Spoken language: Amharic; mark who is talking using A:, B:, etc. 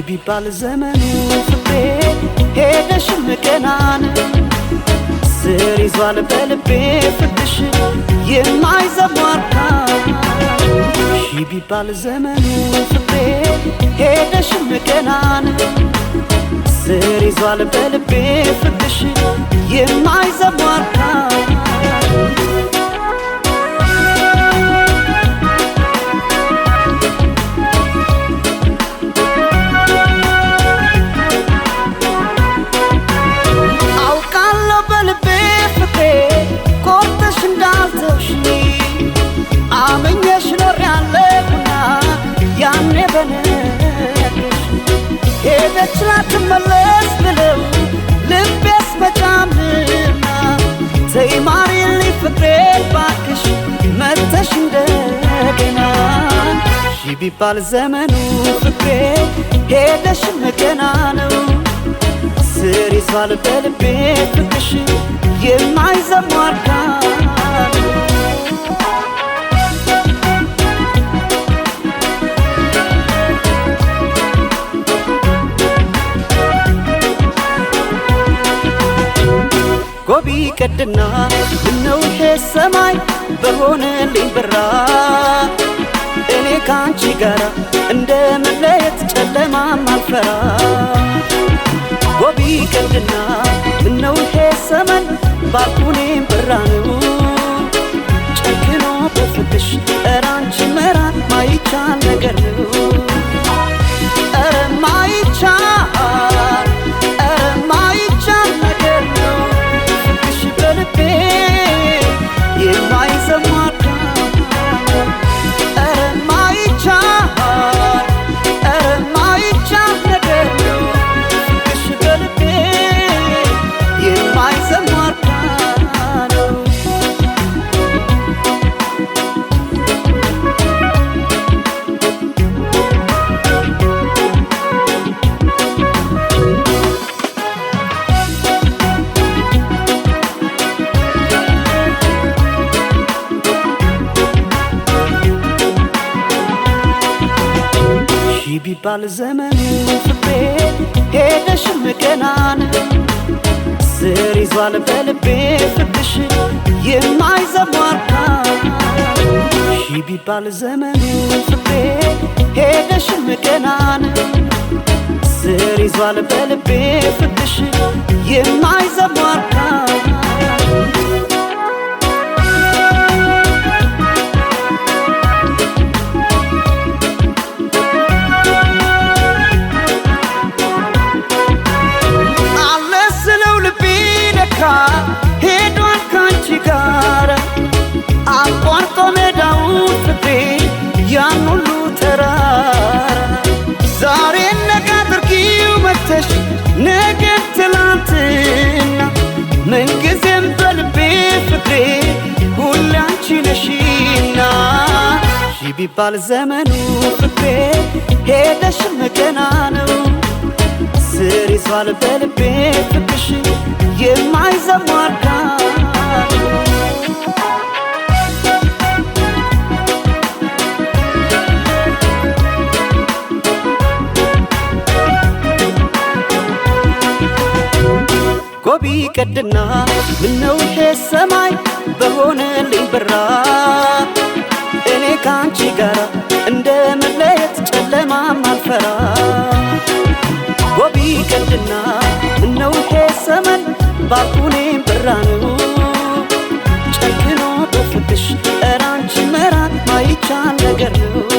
A: ቢባል ዘመኑ ፍቅሬ ሄደሽም ገናን ስር ይዟል በልቤ ፍቅርሽ የማይዘሟርካ ቢባል ዘመኑ ፍቅሬ ሄደሽም ገናን ስር ይዟል በልቤ ፍቅርሽ የማይዘሟርካ ሄደች ላትመለስ ብለው ልቤስ በጫምና ተይ ማሪልኝ ፍቅሬ ባክሽ መተሽ እንደገና ቢባል ዘመኑ ፍቅሬ ሄደሽም ገና ነው ስር ይዟል በልቤ ፍቅርሽ የማይዘሟርካ ጎቢ ቀድና ምነው ይሄ ሰማይ በሆነልኝ ብራ እኔ ካንቺ ጋራ እንደ መለየት ጨለማም አልፈራ ጎቢ ቀድና ምነው ይሄ ሰማይ ባልኩኔም ብራ ነው ጨክኖ በፍቅርሽ ኧረ አንቺ መራቅ ማይቻል ነገር ነው ኧረ ማይቻል ቢባል ዘመኑ ፍቅሬ ሄደሽም ገናን ስር ይዟል በልቤ ፍቅርሽ የማይዘሟርካ ቢባል ዘመኑ ፍቅሬ ሄደሽም ገናን ስር ይዟል በልቤ ፍቅርሽ የማይዘሟርካ ሄዷል ካንቺ ጋር አቋርጦ ሜዳውን ፍቅሬ ያን ሁሉ ተራራ ዛሬ ነገ አድርጊው መተሽ ነገ ትላንትና ምንጊዜም በልቤ ፍቅሬ ሁሌ አንቺ ነሽና ቢባል ዘመኑ ፍቅሬ ሄደሽም ገና ነው ስር ይዟል በልቤ ፍቅርሽ የማይዘሟርካ ጎቢ ቀድና ምነው ይሄ ሰማይ በሆነልኝ ብራ እኔ ካንቺ ጋራ እንደ መለየት ጨለማም አልፈራ ጎቢ ቀድና ምነው ይሄ ሰማይ ባልኩኔም ብራ ነው ጨክኖ በፍቅርሽ ኧረ አንቺ መራቅ ማይቻል ነገር ነው